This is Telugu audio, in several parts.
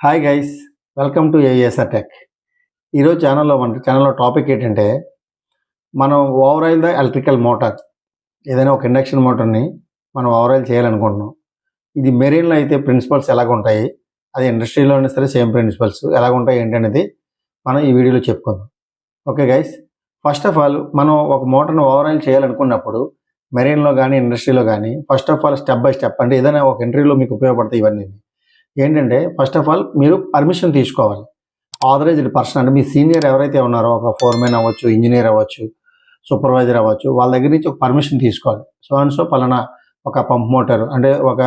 Hi guys, welcome to ASR tech. ఈరోజు ఛానల్లో టాపిక్ ఏంటంటే మనం ఓవరాల్ ద ఎలక్ట్రికల్ మోటార్, ఏదైనా ఒక ఇండక్షన్ మోటార్ని మనం ఓవరాల్ చేయాలనుకుంటున్నాం. ఇది మెరీన్లో అయితే ప్రిన్సిపల్స్ ఎలాగుంటాయి, అదే ఇండస్ట్రీలో అయినా సరే సేమ్ ప్రిన్సిపల్స్ ఎలాగుంటాయి ఏంటనేది మనం ఈ వీడియోలో చెప్పుకుందాం. Okay guys, first of all మనం ఒక మోటార్ని ఓవరాల్ చేయాలనుకున్నప్పుడు మెరీన్లో కానీ ఇండస్ట్రీలో కానీ first of all step by step, అంటే ఏదైనా ఒక ఇంటర్వ్యూలో మీకు ఉపయోగపడతాయి ఇవన్నీ. ఏంటంటే ఫస్ట్ ఆఫ్ ఆల్ మీరు పర్మిషన్ తీసుకోవాలి. ఆథరైజ్డ్ పర్సన్, అంటే మీ సీనియర్ ఎవరైతే ఉన్నారో, ఒక ఫోర్మెన్ అవ్వచ్చు, ఇంజనీర్ అవ్వచ్చు, సూపర్వైజర్ అవ్వచ్చు, వాళ్ళ దగ్గర నుంచి ఒక పర్మిషన్ తీసుకోవాలి. సో పలానా ఒక పంప్ మోటారు, అంటే ఒక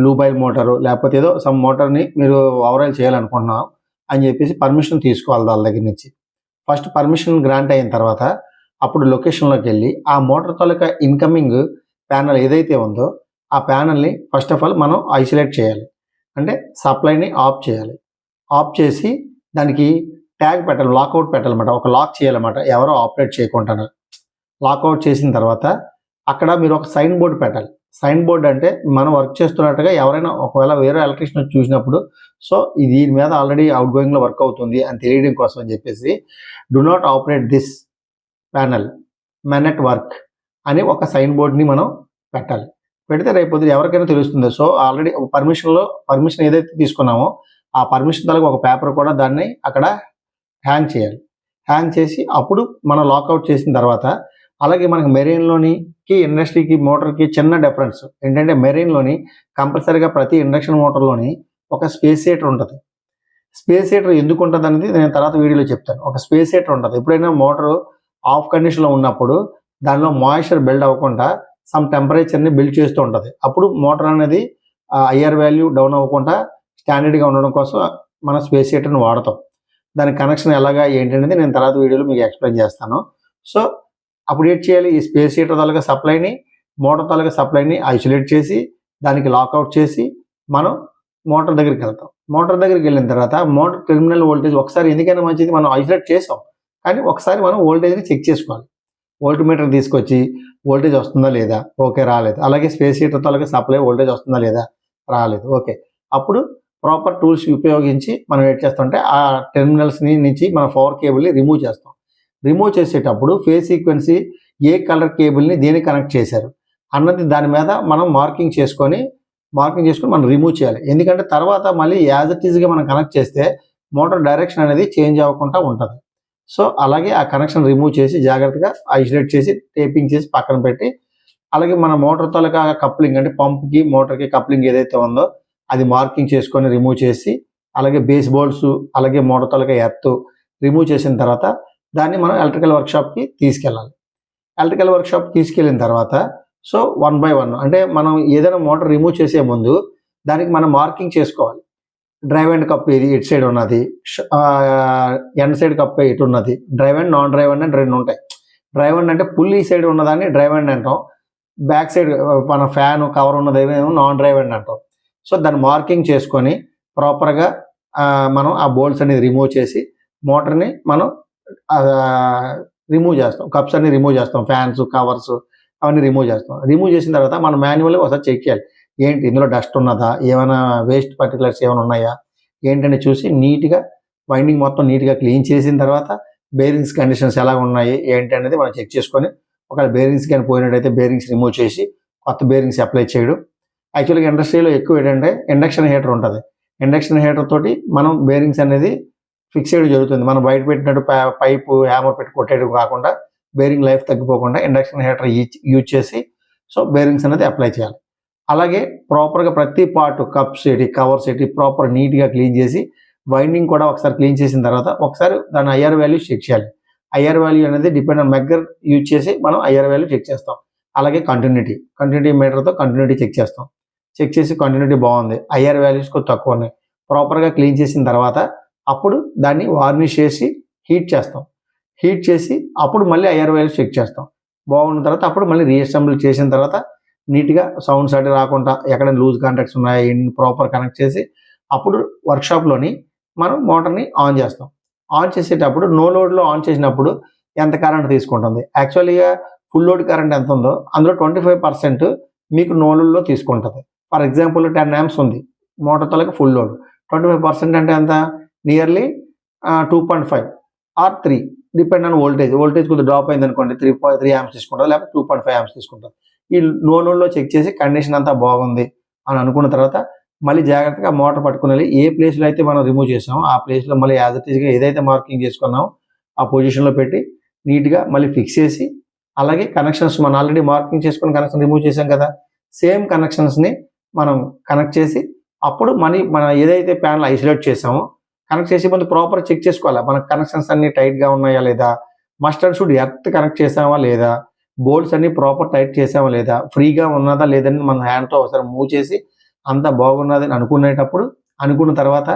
లూబైల్ మోటారు, లేకపోతే ఏదో సమ్ మోటార్ని మీరు ఓవరాల్ చేయాలనుకుంటున్నాం అని చెప్పేసి పర్మిషన్ తీసుకోవాలి వాళ్ళ దగ్గర నుంచి. ఫస్ట్ పర్మిషన్ గ్రాంట్ అయిన తర్వాత అప్పుడు లొకేషన్లోకి వెళ్ళి ఆ మోటార్ తాలూకా ఇన్కమింగ్ ప్యానల్ ఏదైతే ఉందో ఆ ప్యానల్ని ఫస్ట్ ఆఫ్ ఆల్ మనం ఐసోలేట్ చేయాలి. అంటే సప్లైని ఆఫ్ చేయాలి. ఆఫ్ చేసి దానికి ట్యాగ్ పెట్టాలి, లాక్అవుట్ పెట్టాలన్నమాట. ఒక లాక్ చేయాలన్నమాట, ఎవరో ఆపరేట్ చేయకుండా. లాక్అవుట్ చేసిన తర్వాత అక్కడ మీరు ఒక సైన్ బోర్డు పెట్టాలి. సైన్ బోర్డు అంటే మనం వర్క్ చేస్తున్నట్టుగా ఎవరైనా ఒకవేళ వేరే ఎలక్ట్రీషియన్ చూసినప్పుడు సో దీని మీద ఆల్రెడీ అవుట్ గోయింగ్లో వర్క్ అవుతుంది అని తెలియడం కోసం అని చెప్పేసి do not operate this panel, men at work అని ఒక సైన్ బోర్డ్ని మనం పెట్టాలి. పెడితే రేపు ఎవరికైనా తెలుస్తుంది. సో ఆల్రెడీ పర్మిషన్ ఏదైతే తీసుకున్నామో ఆ పర్మిషన్ తలకి ఒక పేపర్ కూడా దాన్ని అక్కడ హ్యాంగ్ చేయాలి. హ్యాంగ్ చేసి అప్పుడు మనం లాక్అవుట్ చేసిన తర్వాత, అలాగే మనకి మెరీన్లోనికి ఇండస్ట్రీకి మోటార్కి చిన్న డిఫరెన్స్ ఏంటంటే, మెరీన్లోని కంపల్సరీగా ప్రతి ఇండక్షన్ మోటార్లోని ఒక స్పేస్ హీటర్ ఉంటుంది. స్పేస్ హీటర్ ఎందుకు ఉంటుంది అనేది నేను తర్వాత వీడియోలో చెప్తాను. ఒక స్పేస్ హీటర్ ఉంటుంది. ఎప్పుడైనా మోటారు ఆఫ్ కండిషన్లో ఉన్నప్పుడు దానిలో మాయిశ్చర్ బిల్డ్ అవ్వకుండా సమ్ టెంపరేచర్ని బిల్డ్ చేస్తూ ఉంటుంది. అప్పుడు మోటార్ అనేది ఐఆర్ వాల్యూ డౌన్ అవ్వకుండా స్టాండర్డ్గా ఉండడం కోసం మనం స్పేస్ హీటర్ని వాడతాం. దాని కనెక్షన్ ఎలాగా ఏంటనేది నేను తర్వాత వీడియోలో మీకు ఎక్స్ప్లెయిన్ చేస్తాను. సో అప్పుడు ఏం చేయాలి, ఈ స్పేస్ హీటర్ తాలూకా సప్లైని, మోటార్ తాలూకా సప్లైని ఐసోలేట్ చేసి దానికి లాక్అవుట్ చేసి మనం మోటార్ దగ్గరికి వెళ్తాం. మోటార్ దగ్గరికి వెళ్ళిన తర్వాత మోటార్ టెర్మినల్ వోల్టేజ్ ఒకసారి ఎందుకైనా మంచిది, మనం ఐసోలేట్ చేసాం కానీ ఒకసారి మనం వోల్టేజ్ని చెక్ చేసుకోవాలి. వోల్ట్మీటర్ తీసుకొచ్చి వోల్టేజ్ వస్తుందా లేదా, ఓకే రాలేదు. అలాగే స్పేస్ హీటర్ తాలూకా సప్లై వోల్టేజ్ వస్తుందా లేదా, రాలేదు, ఓకే. అప్పుడు ప్రాపర్ టూల్స్ ఉపయోగించి మనం ఏం చేస్తామంటే ఆ టెర్మినల్స్ నుంచి మన పవర్ కేబుల్ని రిమూవ్ చేస్తాం. రిమూవ్ చేసేటప్పుడు ఫేజ్ సీక్వెన్సీ ఏ కలర్ కేబుల్ని దేనికి కనెక్ట్ చేశారు అన్నది దాని మీద మనం మార్కింగ్ చేసుకొని మనం రిమూవ్ చేయాలి. ఎందుకంటే తర్వాత మళ్ళీ యాజ్ ఇట్ ఈజ్గా మనం కనెక్ట్ చేస్తే మోటార్ డైరెక్షన్ అనేది చేంజ్ అవ్వకుండా ఉంటుంది. సో అలాగే ఆ కనెక్షన్ రిమూవ్ చేసి జాగ్రత్తగా ఐసోలేట్ చేసి టేపింగ్ చేసి పక్కన పెట్టి, అలాగే మన మోటార్ తాలూకా కప్లింగ్, అంటే పంప్కి మోటార్కి కప్లింగ్ ఏదైతే ఉందో అది మార్కింగ్ చేసుకొని రిమూవ్ చేసి, అలాగే బేస్ బోల్ట్స్, అలాగే మోటార్ తాలూకా ఎర్త్ రిమూవ్ చేసిన తర్వాత దాన్ని మనం ఎలక్ట్రికల్ వర్క్షాప్కి తీసుకెళ్ళాలి. ఎలక్ట్రికల్ వర్క్షాప్ తీసుకెళ్ళిన తర్వాత సో 1 by 1, అంటే మనం ఏదైనా మోటార్ రిమూవ్ చేసే ముందు దానికి మనం మార్కింగ్ చేసుకోవాలి. డ్రైవ్ అండ్ కప్ ఇది ఎటు సైడ్ ఉన్నది, ఎండ్ సైడ్ కప్ ఎటు ఉన్నది, drive and non drive and రెండు ఉంటాయి. డ్రైవ్ అండ్ అంటే పుల్ ఈ సైడ్ ఉన్నదాన్ని డ్రైవ్ అండ్ అంటాం, బ్యాక్ సైడ్ మన ఫ్యాన్ కవర్ ఉన్నదేమో నాన్ డ్రైవ్ అండ్ అంటాం. సో దాన్ని మార్కింగ్ చేసుకొని ప్రాపర్గా మనం ఆ బోల్ట్స్ అనేది రిమూవ్ చేసి మోటార్ని మనం రిమూవ్ చేస్తాం. కప్స్ అన్ని రిమూవ్ చేస్తాం, ఫ్యాన్స్ కవర్స్ అవన్నీ రిమూవ్ చేస్తాం. రిమూవ్ చేసిన తర్వాత మనం మాన్యువల్గా ఒకసారి చెక్ చేయాలి, ఏంటి ఇందులో డస్ట్ ఉన్నదా, ఏమైనా వేస్ట్ పర్టికులర్స్ ఏమైనా ఉన్నాయా ఏంటని చూసి నీట్గా వైండింగ్ మొత్తం నీట్గా క్లీన్ చేసిన తర్వాత బేరింగ్స్ కండిషన్స్ ఎలా ఉన్నాయి ఏంటి అనేది మనం చెక్ చేసుకొని, ఒకవేళ బేరింగ్స్ కానీ పోయినట్టయితే బేరింగ్స్ రిమూవ్ చేసి కొత్త బేరింగ్స్ అప్లై చేయడం. యాక్చువల్గా ఇండస్ట్రీలో ఎక్కువ ఏంటంటే ఇండక్షన్ హీటర్ ఉంటుంది. ఇండక్షన్ హీటర్ తోటి మనం బేరింగ్స్ అనేది ఫిక్స్ చేయడం జరుగుతుంది. మనం బయట పెట్టినట్టు పైపు హ్యామర్ పెట్టి కొట్టేయడం కాకుండా బేరింగ్ లైఫ్ తగ్గిపోకుండా ఇండక్షన్ హీటర్ యూజ్ చేసి సో బేరింగ్స్ అనేది అప్లై చేయాలి. అలాగే ప్రాపర్గా ప్రతి పార్ట్ కప్స్ ఏంటి, కవర్స్ ఏంటి ప్రాపర్ నీట్గా క్లీన్ చేసి వైండింగ్ కూడా ఒకసారి క్లీన్ చేసిన తర్వాత ఒకసారి దాని ఐఆర్ వాల్యూ చెక్ చేయాలి. ఐఆర్ వాల్యూ అనేది డిపెండ్ ఆన్ మెగ్గర్ యూజ్ చేసి మనం ఐఆర్ వాల్యూ చెక్ చేస్తాం. అలాగే కంటిన్యూటీ మీటర్తో కంటిన్యూటీ చెక్ చేస్తాం. చెక్ చేసి కంటిన్యూటీ బాగుంది, ఐఆర్ వాల్యూస్ కొంచెం తక్కువ ఉన్నాయి, ప్రాపర్గా క్లీన్ చేసిన తర్వాత అప్పుడు దాన్ని వార్నిష్ చేసి హీట్ చేస్తాం. హీట్ చేసి అప్పుడు మళ్ళీ ఐఆర్ వాల్యూస్ చెక్ చేస్తాం. బాగున్న తర్వాత అప్పుడు మళ్ళీ రీఅసెంబుల్ చేసిన తర్వాత నీట్గా సౌండ్స్ అటు రాకుండా ఎక్కడ లూజ్ కాంటాక్ట్స్ ఉన్నాయా ప్రాపర్ కనెక్ట్ చేసి అప్పుడు వర్క్షాప్లోని మనం మోటార్ని ఆన్ చేస్తాం. ఆన్ చేసేటప్పుడు నో లోడ్లో ఆన్ చేసినప్పుడు ఎంత కరెంట్ తీసుకుంటుంది, యాక్చువల్గా ఫుల్ లోడ్ కరెంట్ ఎంత ఉందో అందులో 25% మీకు నో లోడ్లో తీసుకుంటుంది. ఫర్ ఎగ్జాంపుల్ 10 amps ఉంది మోటార్ తలకి ఫుల్ లోడ్, 25% అంటే ఎంత, nearly 2.5 or 3 depend on voltage కొద్దిగా డ్రాప్ అయింది అనుకోండి 3 యాంప్స్ తీసుకుంటారు, లేకపోతే 2.5 యాంప్స్ తీసుకుంటారు. ఈ నో లోడ్లో చెక్ చేసి కండిషన్ అంతా బాగుంది అని అనుకున్న తర్వాత మళ్ళీ జాగ్రత్తగా మోటార్ పట్టుకుని వెళ్ళి ఏ ప్లేస్లో అయితే మనం రిమూవ్ చేసామో ఆ ప్లేస్లో మళ్ళీ యాజ్ ఇట్ ఈస్గా ఏదైతే మార్కింగ్ చేసుకున్నామో ఆ పొజిషన్లో పెట్టి నీట్గా మళ్ళీ ఫిక్స్ చేసి, అలాగే కనెక్షన్స్ మనం ఆల్రెడీ మార్కింగ్ చేసుకుని కనెక్షన్ రిమూవ్ చేసాం కదా, సేమ్ కనెక్షన్స్ని మనం కనెక్ట్ చేసి అప్పుడు మనం ఏదైతే ప్యానల్ ఐసోలేట్ చేసామో కనెక్ట్ చేసి ముందు ప్రాపర్ చెక్ చేసుకోవాలి. మన కనెక్షన్స్ అన్ని టైట్గా ఉన్నాయా లేదా, must and should earth connect చేసామా లేదా, బోల్ట్స్ అన్ని ప్రాపర్ టైట్ చేసామా లేదా, ఫ్రీగా ఉన్నదా లేదని మన హ్యాండ్తో ఒకసారి మూవ్ చేసి అంతా బాగున్నది అని అనుకున్న తర్వాత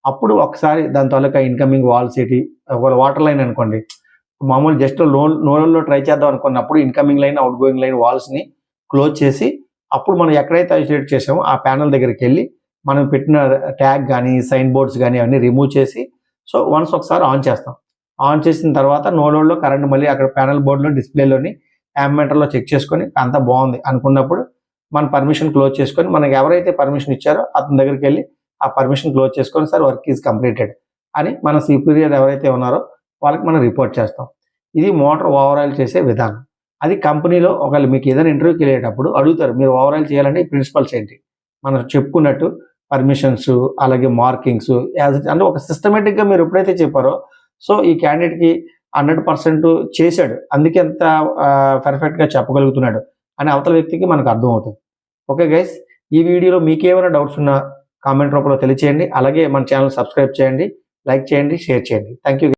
అప్పుడు ఒకసారి దాని తాలూకా ఇన్కమింగ్ వాల్స్ ఏంటి, ఒకవేళ వాటర్ లైన్ అనుకోండి, మామూలు జస్ట్ లోన్లో ట్రై చేద్దాం అనుకున్నప్పుడు incoming line outgoing line వాల్స్ని క్లోజ్ చేసి అప్పుడు మనం ఎక్కడైతే ఐసోలేట్ చేసామో ఆ ప్యానల్ దగ్గరికి వెళ్ళి మనం పెట్టిన ట్యాగ్ కానీ సైన్ బోర్డ్స్ కానీ అవన్నీ రిమూవ్ చేసి సో వన్స్ ఒకసారి ఆన్ చేస్తాం. ఆన్ చేసిన తర్వాత నో లోడ్లో కరెంట్ మళ్ళీ అక్కడ ప్యానల్ బోర్డులో డిస్ప్లేలోని యాంపీమీటర్లో చెక్ చేసుకొని అంతా బాగుంది అనుకున్నప్పుడు మన పర్మిషన్ క్లోజ్ చేసుకొని మనకి ఎవరైతే పర్మిషన్ ఇచ్చారో అతని దగ్గరికి వెళ్ళి ఆ పర్మిషన్ క్లోజ్ చేసుకొని సార్ వర్క్ ఈజ్ కంప్లీటెడ్ అని మన సుపీరియర్ ఎవరైతే ఉన్నారో వాళ్ళకి మనం రిపోర్ట్ చేస్తాం. ఇది మోటార్ ఓవరాల్ చేసే విధానం. అది కంపెనీలో ఒకవేళ మీకు ఏదైనా ఇంటర్వ్యూకి వెళ్ళేటప్పుడు అడుగుతారు, మీరు ఓవరాల్ చేయాలంటే ఈ ప్రిన్సిపల్స్ ఏంటి, మనం చెప్పుకున్నట్టు పర్మిషన్స్ అలాగే మార్కింగ్స్ అంటే ఒక సిస్టమేటిక్గా మీరు ఎప్పుడైతే చెప్పారో సో ఈ క్యాండిడేట్కి 100% చేశాడు అందుకే ఎంత పర్ఫెక్ట్గా చెప్పగలుగుతున్నాడు అని అవతల వ్యక్తికి మనకు అర్థమవుతుంది. ఓకే గైస్, ఈ వీడియోలో మీకు ఏమైనా డౌట్స్ ఉన్నా కామెంట్ రూపంలో తెలియచేయండి. అలాగే మన ఛానల్ సబ్స్క్రైబ్ చేయండి, లైక్ చేయండి, షేర్ చేయండి. Thank you.